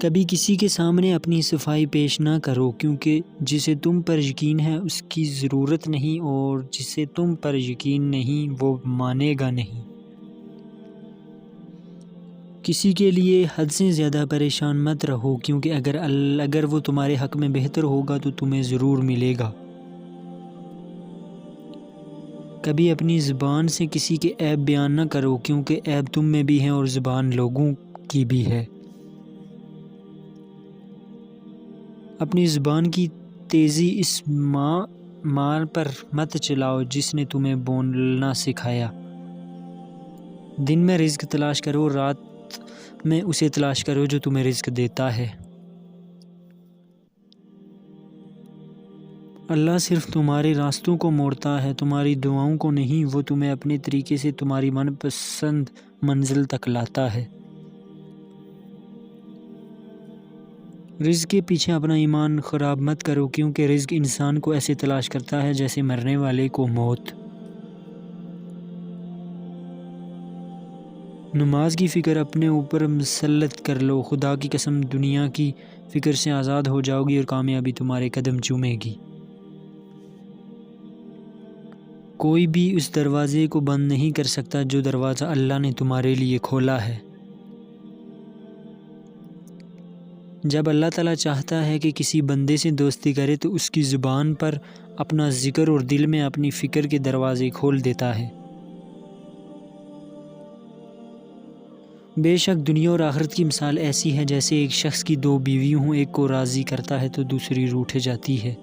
کبھی کسی کے سامنے اپنی صفائی پیش نہ کرو، کیونکہ جسے تم پر یقین ہے اس کی ضرورت نہیں، اور جسے تم پر یقین نہیں وہ مانے گا نہیں۔ کسی کے لیے حد سے زیادہ پریشان مت رہو، کیونکہ اگر وہ تمہارے حق میں بہتر ہوگا تو تمہیں ضرور ملے گا۔ کبھی اپنی زبان سے کسی کے عیب بیان نہ کرو، کیونکہ عیب تم میں بھی ہے اور زبان لوگوں کی بھی ہے۔ اپنی زبان کی تیزی اس مال پر مت چلاؤ جس نے تمہیں بولنا سکھایا۔ دن میں رزق تلاش کرو، رات میں اسے تلاش کرو جو تمہیں رزق دیتا ہے۔ اللہ صرف تمہارے راستوں کو موڑتا ہے، تمہاری دعاؤں کو نہیں۔ وہ تمہیں اپنے طریقے سے تمہاری من پسند منزل تک لاتا ہے۔ رزق کے پیچھے اپنا ایمان خراب مت کرو، کیونکہ رزق انسان کو ایسے تلاش کرتا ہے جیسے مرنے والے کو موت۔ نماز کی فکر اپنے اوپر مسلط کر لو، خدا کی قسم دنیا کی فکر سے آزاد ہو جاؤ گی اور کامیابی تمہارے قدم چومے گی۔ کوئی بھی اس دروازے کو بند نہیں کر سکتا جو دروازہ اللہ نے تمہارے لیے کھولا ہے۔ جب اللہ تعالیٰ چاہتا ہے کہ کسی بندے سے دوستی کرے تو اس کی زبان پر اپنا ذکر اور دل میں اپنی فکر کے دروازے کھول دیتا ہے۔ بے شک دنیا اور آخرت کی مثال ایسی ہے جیسے ایک شخص کی دو بیویاں ہوں، ایک کو راضی کرتا ہے تو دوسری روٹھ جاتی ہے۔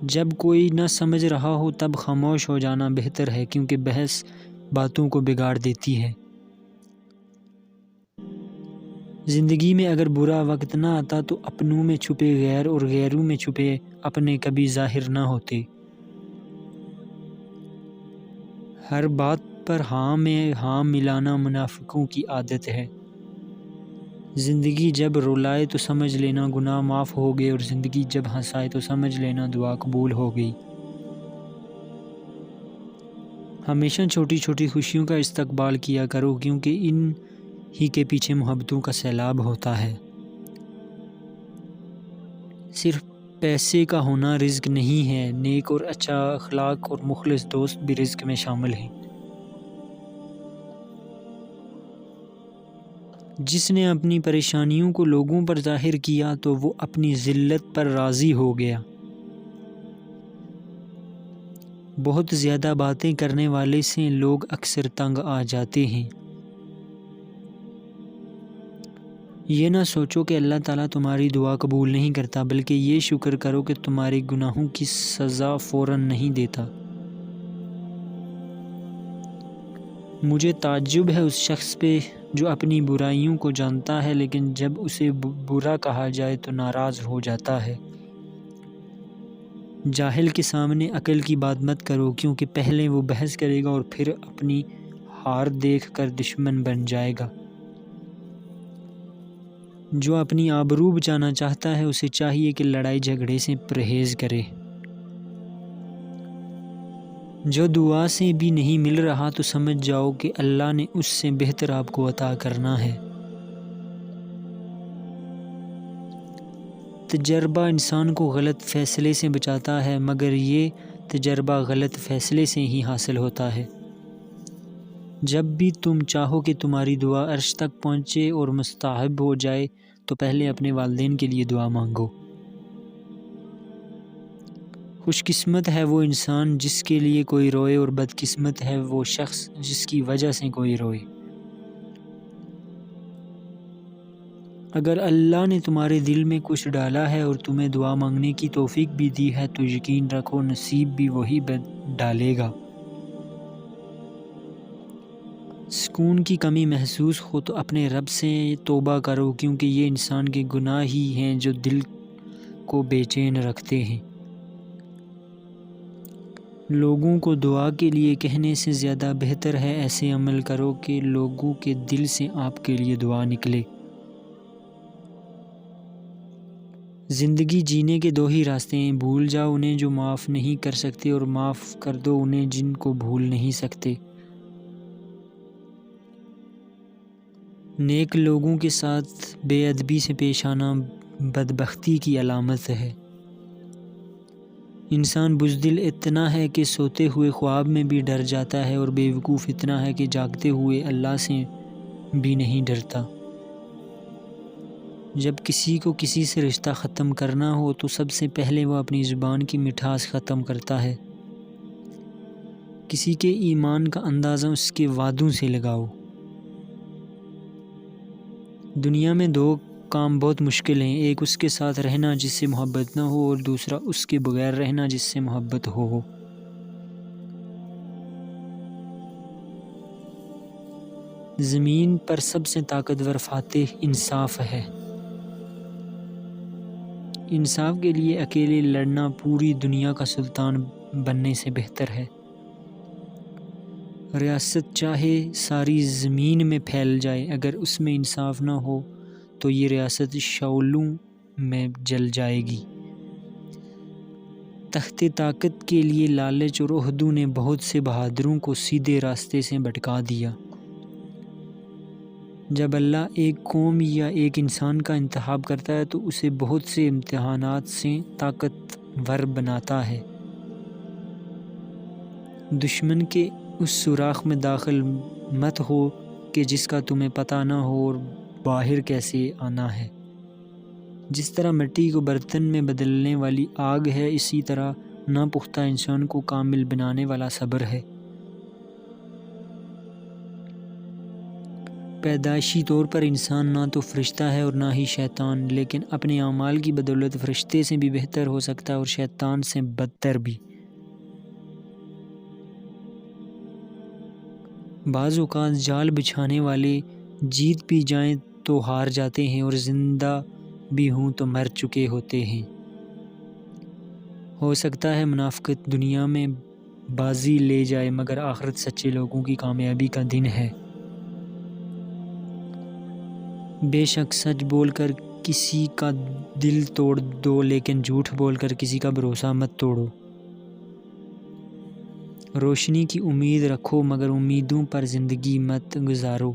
جب کوئی نہ سمجھ رہا ہو تب خاموش ہو جانا بہتر ہے، کیونکہ بحث باتوں کو بگاڑ دیتی ہے۔ زندگی میں اگر برا وقت نہ آتا تو اپنوں میں چھپے غیر اور غیروں میں چھپے اپنے کبھی ظاہر نہ ہوتے۔ ہر بات پر ہاں میں ہاں ملانا منافقوں کی عادت ہے۔ زندگی جب رلائے تو سمجھ لینا گناہ معاف ہو گئے، اور زندگی جب ہنسائے تو سمجھ لینا دعا قبول ہو گئی۔ ہمیشہ چھوٹی چھوٹی خوشیوں کا استقبال کیا کرو، کیونکہ ان ہی کے پیچھے محبتوں کا سیلاب ہوتا ہے۔ صرف پیسے کا ہونا رزق نہیں ہے، نیک اور اچھا اخلاق اور مخلص دوست بھی رزق میں شامل ہیں۔ جس نے اپنی پریشانیوں کو لوگوں پر ظاہر کیا تو وہ اپنی ذلت پر راضی ہو گیا۔ بہت زیادہ باتیں کرنے والے سے لوگ اکثر تنگ آ جاتے ہیں۔ یہ نہ سوچو کہ اللہ تعالیٰ تمہاری دعا قبول نہیں کرتا، بلکہ یہ شکر کرو کہ تمہارے گناہوں کی سزا فوراً نہیں دیتا۔ مجھے تعجب ہے اس شخص پہ جو اپنی برائیوں کو جانتا ہے لیکن جب اسے برا کہا جائے تو ناراض ہو جاتا ہے۔ جاہل کے سامنے عقل کی بات مت کرو، کیونکہ پہلے وہ بحث کرے گا اور پھر اپنی ہار دیکھ کر دشمن بن جائے گا۔ جو اپنی آبرو بچانا چاہتا ہے اسے چاہیے کہ لڑائی جھگڑے سے پرہیز کرے۔ جو دعا سے بھی نہیں مل رہا تو سمجھ جاؤ کہ اللہ نے اس سے بہتر آپ کو عطا کرنا ہے۔ تجربہ انسان کو غلط فیصلے سے بچاتا ہے، مگر یہ تجربہ غلط فیصلے سے ہی حاصل ہوتا ہے۔ جب بھی تم چاہو کہ تمہاری دعا عرش تک پہنچے اور مستحب ہو جائے تو پہلے اپنے والدین کے لیے دعا مانگو۔ خوش قسمت ہے وہ انسان جس کے لیے کوئی روئے، اور بد قسمت ہے وہ شخص جس کی وجہ سے کوئی روئے۔ اگر اللہ نے تمہارے دل میں کچھ ڈالا ہے اور تمہیں دعا مانگنے کی توفیق بھی دی ہے تو یقین رکھو نصیب بھی وہی ڈالے گا۔ سکون کی کمی محسوس ہو تو اپنے رب سے توبہ کرو، کیونکہ یہ انسان کے گناہ ہی ہیں جو دل کو بے چین رکھتے ہیں۔ لوگوں کو دعا کے لیے کہنے سے زیادہ بہتر ہے ایسے عمل کرو کہ لوگوں کے دل سے آپ کے لیے دعا نکلے۔ زندگی جینے کے دو ہی راستے ہیں، بھول جاؤ انہیں جو معاف نہیں کر سکتے، اور معاف کر دو انہیں جن کو بھول نہیں سکتے۔ نیک لوگوں کے ساتھ بے ادبی سے پیش آنا بدبختی کی علامت ہے۔ انسان بزدل اتنا ہے کہ سوتے ہوئے خواب میں بھی ڈر جاتا ہے، اور بیوقوف اتنا ہے کہ جاگتے ہوئے اللہ سے بھی نہیں ڈرتا۔ جب کسی کو کسی سے رشتہ ختم کرنا ہو تو سب سے پہلے وہ اپنی زبان کی مٹھاس ختم کرتا ہے۔ کسی کے ایمان کا اندازہ اس کے وعدوں سے لگاؤ۔ دنیا میں دو کام بہت مشکل ہیں، ایک اس کے ساتھ رہنا جس سے محبت نہ ہو، اور دوسرا اس کے بغیر رہنا جس سے محبت ہو۔ زمین پر سب سے طاقتور فاتح انصاف ہے۔ انصاف کے لیے اکیلے لڑنا پوری دنیا کا سلطان بننے سے بہتر ہے۔ ریاست چاہے ساری زمین میں پھیل جائے، اگر اس میں انصاف نہ ہو تو یہ ریاست شعلوں میں جل جائے گی۔ تخت طاقت کے لیے لالچ اور عہدوں نے بہت سے بہادروں کو سیدھے راستے سے بھٹکا دیا۔ جب اللہ ایک قوم یا ایک انسان کا انتخاب کرتا ہے تو اسے بہت سے امتحانات سے طاقتور بناتا ہے۔ دشمن کے اس سوراخ میں داخل مت ہو کہ جس کا تمہیں پتہ نہ ہو اور باہر کیسے آنا ہے۔ جس طرح مٹی کو برتن میں بدلنے والی آگ ہے، اسی طرح ناپختہ انسان کو کامل بنانے والا صبر ہے۔ پیدائشی طور پر انسان نہ تو فرشتہ ہے اور نہ ہی شیطان، لیکن اپنے اعمال کی بدولت فرشتے سے بھی بہتر ہو سکتا ہے اور شیطان سے بدتر بھی۔ بعض اوقات جال بچھانے والے جیت بھی جائیں تو ہار جاتے ہیں، اور زندہ بھی ہوں تو مر چکے ہوتے ہیں۔ ہو سکتا ہے منافقت دنیا میں بازی لے جائے، مگر آخرت سچے لوگوں کی کامیابی کا دن ہے۔ بے شک سچ بول کر کسی کا دل توڑ دو، لیکن جھوٹ بول کر کسی کا بھروسہ مت توڑو۔ روشنی کی امید رکھو، مگر امیدوں پر زندگی مت گزارو۔